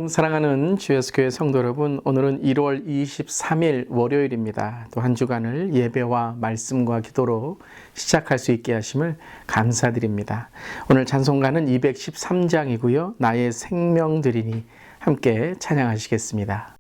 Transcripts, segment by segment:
샬롬 사랑하는 주 예수 교회 성도 여러분, 오늘은 1월 23일 월요일입니다. 또 한 주간을 예배와 말씀과 기도로 시작할 수 있게 하심을 감사드립니다. 오늘 찬송가는 213장이고요. 나의 생명 드리니 함께 찬양하시겠습니다.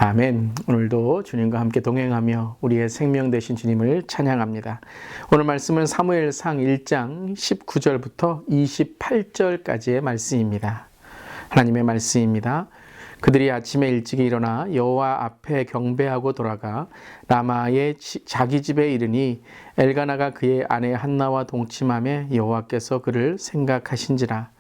아멘. 오늘도 주님과 함께 동행하며 우리의 생명 되신 주님을 찬양합니다. 오늘 말씀은 사무엘상 1장 19절부터 28절까지의 말씀입니다. 하나님의 말씀입니다. 그들이 아침에 일찍 일어나 여호와 앞에 경배하고 돌아가 라마의 자기 집에 이르니 엘가나가 그의 아내 한나와 동침하며 여호와께서 그를 생각하신지라.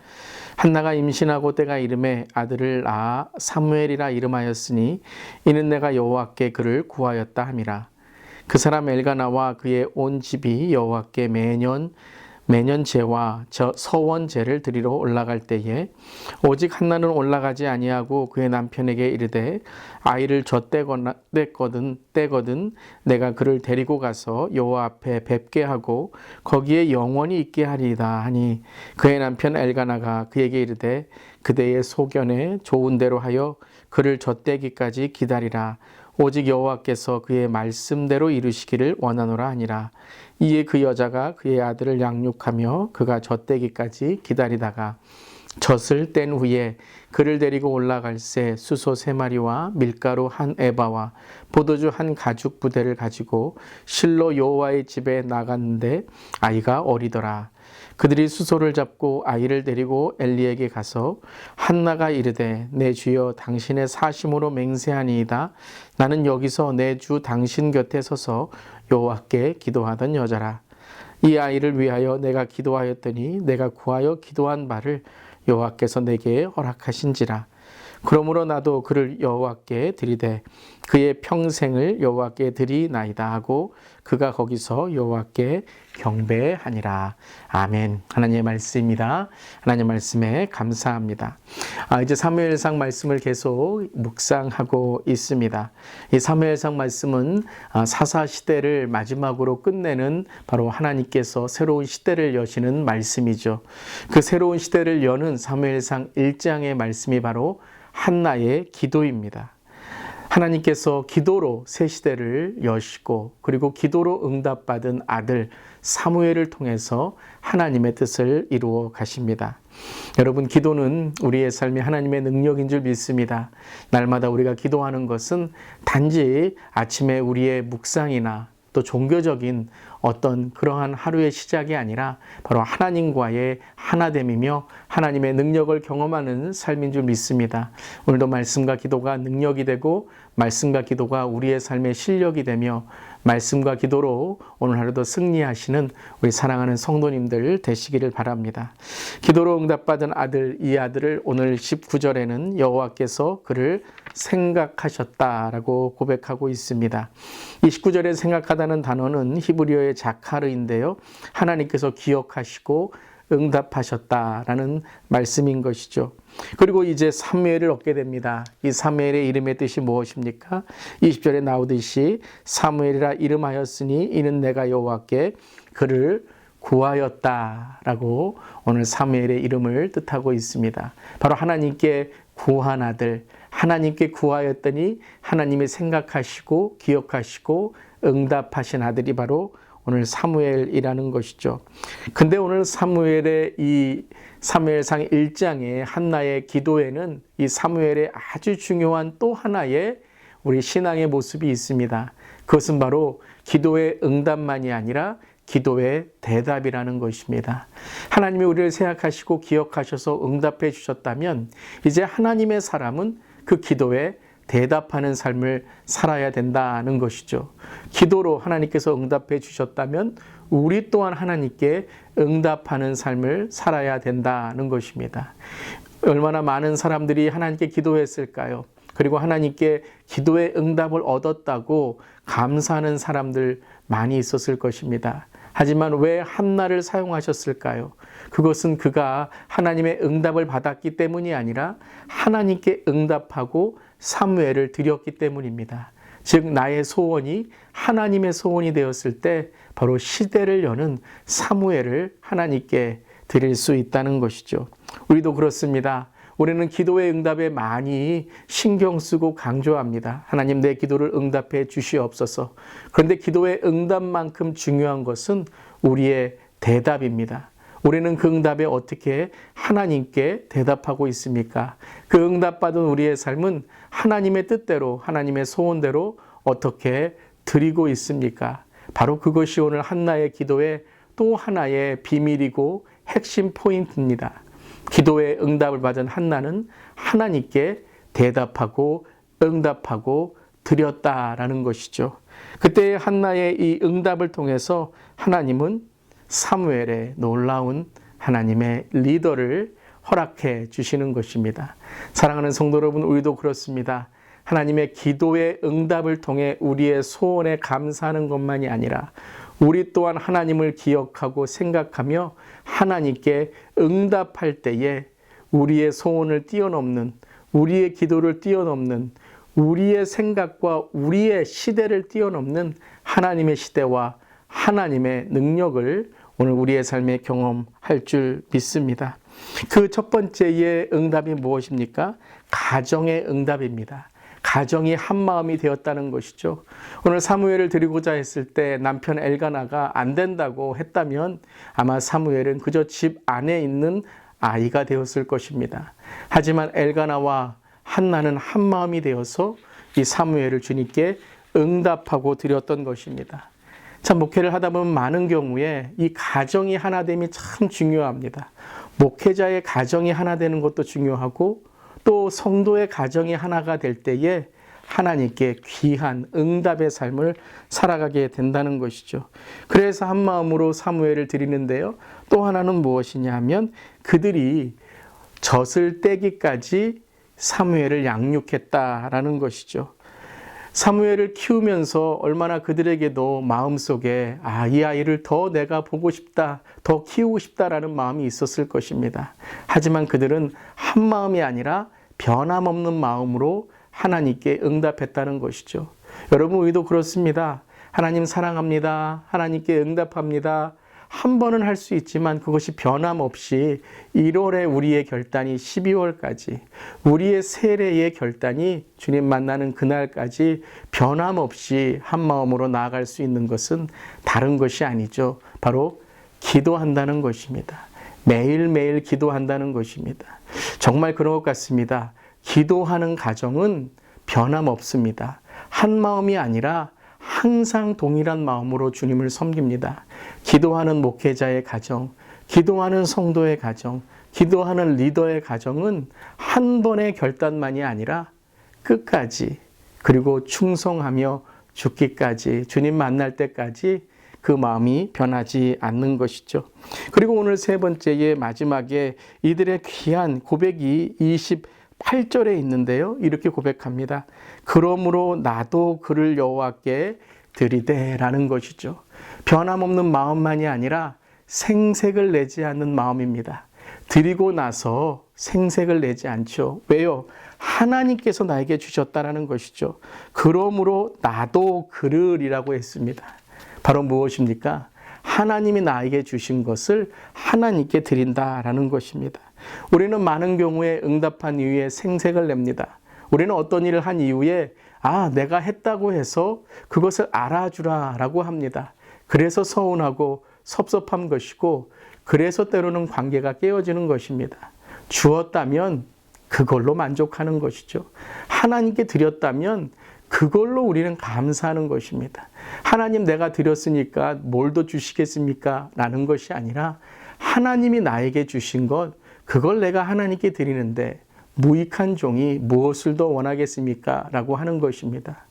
한나가 임신하고 때가 이름에 아들을 낳아 사무엘이라 이름하였으니 이는 내가 여호와께 그를 구하였다 함이라. 그 사람 엘가나와 그의 온 집이 여호와께 매년 제와 서원 제를 드리러 올라갈 때에 오직 한나는 올라가지 아니하고 그의 남편에게 이르되 아이를 떼거든 내가 그를 데리고 가서 여호와 앞에 뵙게 하고 거기에 영원히 있게 하리이다 하니 그의 남편 엘가나가 그에게 이르되 그대의 소견에 좋은 대로 하여 그를 젖대기까지 기다리라. 오직 여호와께서 그의 말씀대로 이루시기를 원하노라 하니라. 이에 그 여자가 그의 아들을 양육하며 그가 젖대기까지 기다리다가 젖을 뗀 후에 그를 데리고 올라갈새 수소 3마리와 밀가루 1에바와 포도주 1가죽 부대를 가지고 실로 여호와의 집에 나갔는데 아이가 어리더라. 그들이 수소를 잡고 아이를 데리고 엘리에게 가서 한나가 이르되 내 주여 당신의 사심으로 맹세하니이다. 나는 여기서 내 주 당신 곁에 서서 여호와께 기도하던 여자라. 이 아이를 위하여 내가 기도하였더니 내가 구하여 기도한 바를 여호와께서 내게 허락하신지라. 그러므로 나도 그를 여호와께 드리되 그의 평생을 여호와께 드리나이다 하고 그가 거기서 여호와께 경배하니라. 아멘. 하나님의 말씀입니다. 하나님의 말씀에 감사합니다. 이제 사무엘상 말씀을 계속 묵상하고 있습니다. 이 사무엘상 말씀은 사사시대를 마지막으로 끝내는 바로 하나님께서 새로운 시대를 여시는 말씀이죠. 그 새로운 시대를 여는 사무엘상 1장의 말씀이 바로 한나의 기도입니다. 하나님께서 기도로 새 시대를 여시고 그리고 기도로 응답받은 아들 사무엘을 통해서 하나님의 뜻을 이루어 가십니다. 여러분, 기도는 우리의 삶이 하나님의 능력인 줄 믿습니다. 날마다 우리가 기도하는 것은 단지 아침에 우리의 묵상이나 또 종교적인 어떤 그러한 하루의 시작이 아니라 바로 하나님과의 하나됨이며 하나님의 능력을 경험하는 삶인 줄 믿습니다. 오늘도 말씀과 기도가 능력이 되고 말씀과 기도가 우리의 삶의 실력이 되며 말씀과 기도로 오늘 하루도 승리하시는 우리 사랑하는 성도님들 되시기를 바랍니다. 기도로 응답받은 아들, 이 아들을 오늘 19절에는 여호와께서 그를 생각하셨다라고 고백하고 있습니다. 이 19절에 생각하다는 단어는 히브리어의 자카르인데요. 하나님께서 기억하시고 응답하셨다라는 말씀인 것이죠. 그리고 이제 사무엘을 얻게 됩니다. 이 사무엘의 이름의 뜻이 무엇입니까? 20절에 나오듯이 사무엘이라 이름하였으니 이는 내가 여호와께 그를 구하였다라고 오늘 사무엘의 이름을 뜻하고 있습니다. 바로 하나님께 구한 아들, 하나님께 구하였더니 하나님이 생각하시고 기억하시고 응답하신 아들이 바로 오늘 사무엘이라는 것이죠. 근데 오늘 사무엘의 이 사무엘상 1장의 한나의 기도에는 이 사무엘의 아주 중요한 또 하나의 우리 신앙의 모습이 있습니다. 그것은 바로 기도의 응답만이 아니라 기도의 대답이라는 것입니다. 하나님이 우리를 생각하시고 기억하셔서 응답해 주셨다면 이제 하나님의 사람은 그 기도에 대답하는 삶을 살아야 된다는 것이죠. 기도로 하나님께서 응답해 주셨다면 우리 또한 하나님께 응답하는 삶을 살아야 된다는 것입니다. 얼마나 많은 사람들이 하나님께 기도했을까요? 그리고 하나님께 기도의 응답을 얻었다고 감사하는 사람들 많이 있었을 것입니다. 하지만 왜 한나를 사용하셨을까요? 그것은 그가 하나님의 응답을 받았기 때문이 아니라 하나님께 응답하고 사무엘을 드렸기 때문입니다. 즉 나의 소원이 하나님의 소원이 되었을 때 바로 시대를 여는 사무엘을 하나님께 드릴 수 있다는 것이죠. 우리도 그렇습니다. 우리는 기도의 응답에 많이 신경 쓰고 강조합니다. 하나님 내 기도를 응답해 주시옵소서. 그런데 기도의 응답만큼 중요한 것은 우리의 대답입니다. 우리는 그 응답에 어떻게 하나님께 대답하고 있습니까? 그 응답받은 우리의 삶은 하나님의 뜻대로 하나님의 소원대로 어떻게 드리고 있습니까? 바로 그것이 오늘 한나의 기도의 또 하나의 비밀이고 핵심 포인트입니다. 기도의 응답을 받은 한나는 하나님께 대답하고 응답하고 드렸다라는 것이죠. 그때 한나의 이 응답을 통해서 하나님은 사무엘의 놀라운 하나님의 리더를 허락해 주시는 것입니다. 사랑하는 성도 여러분, 우리도 그렇습니다. 하나님의 기도의 응답을 통해 우리의 소원에 감사하는 것만이 아니라 우리 또한 하나님을 기억하고 생각하며 하나님께 응답할 때에 우리의 소원을 뛰어넘는, 우리의 기도를 뛰어넘는, 우리의 생각과 우리의 시대를 뛰어넘는 하나님의 시대와 하나님의 능력을 오늘 우리의 삶에 경험할 줄 믿습니다. 그 첫 번째의 응답이 무엇입니까? 가정의 응답입니다. 가정이 한마음이 되었다는 것이죠. 오늘 사무엘을 드리고자 했을 때 남편 엘가나가 안 된다고 했다면 아마 사무엘은 그저 집 안에 있는 아이가 되었을 것입니다. 하지만 엘가나와 한나는 한마음이 되어서 이 사무엘을 주님께 응답하고 드렸던 것입니다. 참 목회를 하다 보면 많은 경우에 이 가정이 하나됨이 참 중요합니다. 목회자의 가정이 하나 되는 것도 중요하고 또 성도의 가정이 하나가 될 때에 하나님께 귀한 응답의 삶을 살아가게 된다는 것이죠. 그래서 한마음으로 사무엘을 드리는데요. 또 하나는 무엇이냐 하면 그들이 젖을 떼기까지 사무엘을 양육했다라는 것이죠. 사무엘을 키우면서 얼마나 그들에게도 마음속에 이 아이를 더 내가 보고 싶다, 더 키우고 싶다라는 마음이 있었을 것입니다. 하지만 그들은 한 마음이 아니라 변함없는 마음으로 하나님께 응답했다는 것이죠. 여러분, 우리도 그렇습니다. 하나님 사랑합니다. 하나님께 응답합니다. 한 번은 할 수 있지만 그것이 변함없이 1월에 우리의 결단이 12월까지, 우리의 세례의 결단이 주님 만나는 그날까지 변함없이 한 마음으로 나아갈 수 있는 것은 다른 것이 아니죠. 바로 기도한다는 것입니다. 매일매일 기도한다는 것입니다. 정말 그런 것 같습니다. 기도하는 가정은 변함없습니다. 한 마음이 아니라 항상 동일한 마음으로 주님을 섬깁니다. 기도하는 목회자의 가정, 기도하는 성도의 가정, 기도하는 리더의 가정은 한 번의 결단만이 아니라 끝까지, 그리고 충성하며 죽기까지, 주님 만날 때까지 그 마음이 변하지 않는 것이죠. 그리고 오늘 세 번째의 마지막에 이들의 귀한 고백이 28절에 있는데요. 이렇게 고백합니다. 그러므로 나도 그를 여호와께 드리되라는 것이죠. 변함없는 마음만이 아니라 생색을 내지 않는 마음입니다. 드리고 나서 생색을 내지 않죠. 왜요? 하나님께서 나에게 주셨다라는 것이죠. 그러므로 나도 그르리라고 했습니다. 바로 무엇입니까? 하나님이 나에게 주신 것을 하나님께 드린다라는 것입니다. 우리는 많은 경우에 응답한 이후에 생색을 냅니다. 우리는 어떤 일을 한 이후에 내가 했다고 해서 그것을 알아주라 라고 합니다. 그래서 서운하고 섭섭한 것이고, 그래서 때로는 관계가 깨어지는 것입니다. 주었다면 그걸로 만족하는 것이죠. 하나님께 드렸다면 그걸로 우리는 감사하는 것입니다. 하나님, 내가 드렸으니까 뭘 더 주시겠습니까? 라는 것이 아니라 하나님이 나에게 주신 것, 그걸 내가 하나님께 드리는데 무익한 종이 무엇을 더 원하겠습니까? 라고 하는 것입니다.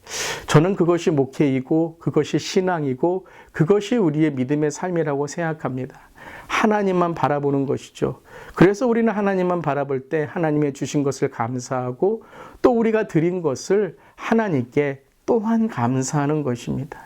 저는 그것이 목회이고 그것이 신앙이고 그것이 우리의 믿음의 삶이라고 생각합니다. 하나님만 바라보는 것이죠. 그래서 우리는 하나님만 바라볼 때 하나님의 주신 것을 감사하고, 또 우리가 드린 것을 하나님께 또한 감사하는 것입니다.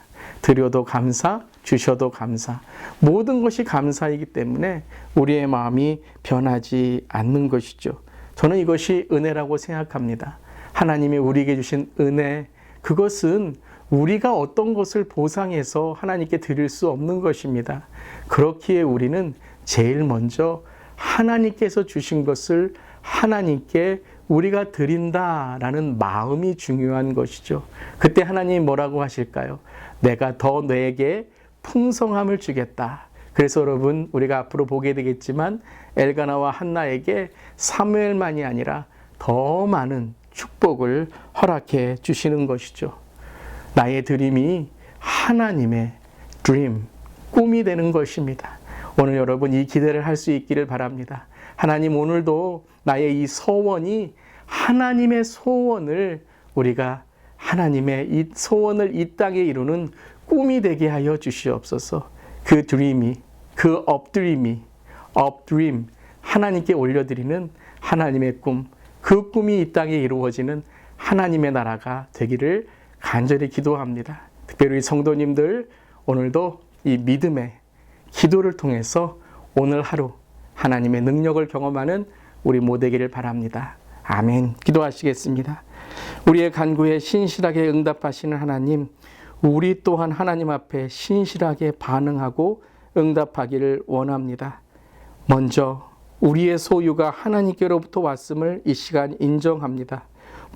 드려도 감사, 주셔도 감사. 모든 것이 감사이기 때문에 우리의 마음이 변하지 않는 것이죠. 저는 이것이 은혜라고 생각합니다. 하나님이 우리에게 주신 은혜, 그것은 우리가 어떤 것을 보상해서 하나님께 드릴 수 없는 것입니다. 그렇기에 우리는 제일 먼저 하나님께서 주신 것을 하나님께 우리가 드린다라는 마음이 중요한 것이죠. 그때 하나님이 뭐라고 하실까요? 내가 더 너에게 풍성함을 주겠다. 그래서 여러분, 우리가 앞으로 보게 되겠지만 엘가나와 한나에게 사무엘만이 아니라 더 많은 축복을 허락해 주시는 것이죠. 나의 드림이 하나님의 드림, 꿈이 되는 것입니다. 오늘 여러분, 이 기대를 할 수 있기를 바랍니다. 하나님, 오늘도 나의 이 소원이 하나님의 소원을, 우리가 하나님의 이 소원을 이 땅에 이루는 꿈이 되게 하여 주시옵소서. 그 드림이, 그 업드림이, 업드림, 하나님께 올려드리는 하나님의 꿈, 그 꿈이 이 땅에 이루어지는 하나님의 나라가 되기를 간절히 기도합니다. 특별히 성도님들, 오늘도 이 믿음의 기도를 통해서 오늘 하루 하나님의 능력을 경험하는 우리 모두 되기를 바랍니다. 아멘. 기도하시겠습니다. 우리의 간구에 신실하게 응답하시는 하나님, 우리 또한 하나님 앞에 신실하게 반응하고 응답하기를 원합니다. 먼저 우리의 소유가 하나님께로부터 왔음을 이 시간 인정합니다.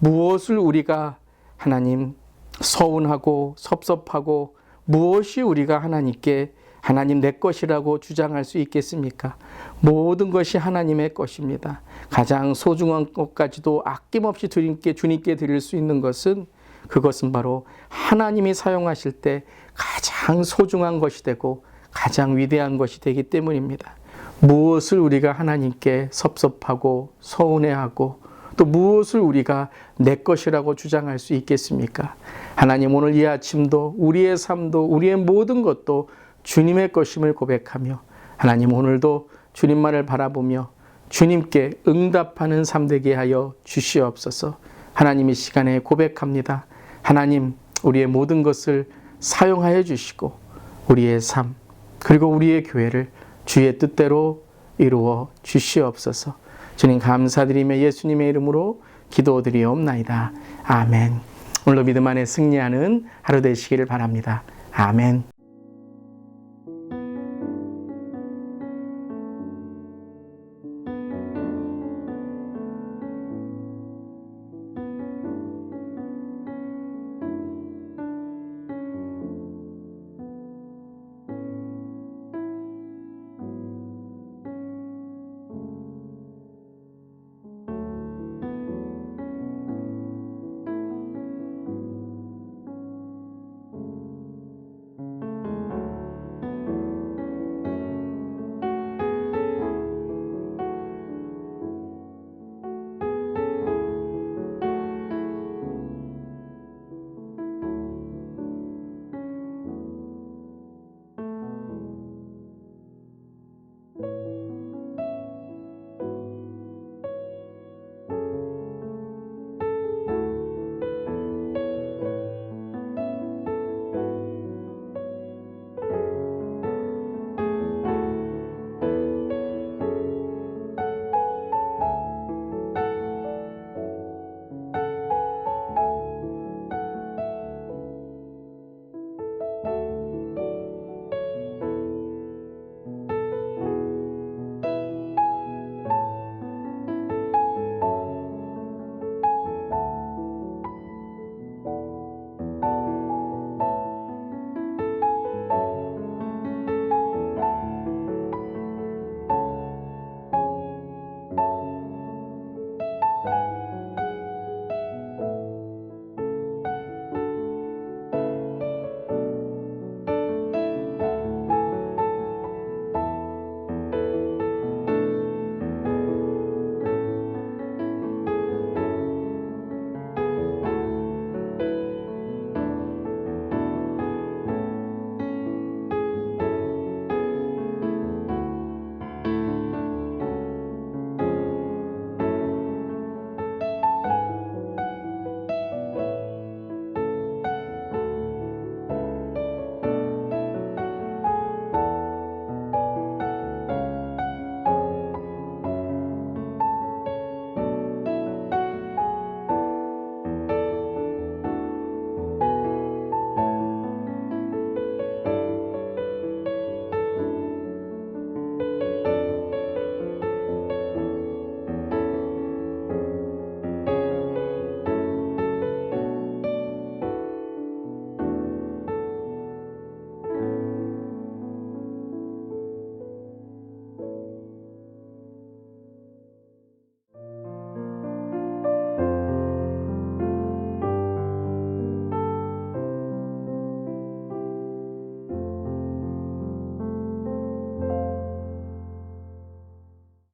무엇을 우리가 하나님 서운하고 섭섭하고, 무엇이 우리가 하나님께 하나님 내 것이라고 주장할 수 있겠습니까? 모든 것이 하나님의 것입니다. 가장 소중한 것까지도 아낌없이 주님께 드릴 수 있는 것은, 그것은 바로 하나님이 사용하실 때 가장 소중한 것이 되고 가장 위대한 것이 되기 때문입니다. 무엇을 우리가 하나님께 섭섭하고 서운해하고, 또 무엇을 우리가 내 것이라고 주장할 수 있겠습니까? 하나님, 오늘 이 아침도 우리의 삶도 우리의 모든 것도 주님의 것임을 고백하며, 하나님, 오늘도 주님만을 바라보며 주님께 응답하는 삶 되게 하여 주시옵소서. 하나님, 이 시간에 고백합니다. 하나님, 우리의 모든 것을 사용하여 주시고 우리의 삶 그리고 우리의 교회를 주의 뜻대로 이루어 주시옵소서. 주님 감사드리며 예수님의 이름으로 기도드리옵나이다. 아멘. 오늘도 믿음 안에 승리하는 하루 되시기를 바랍니다. 아멘.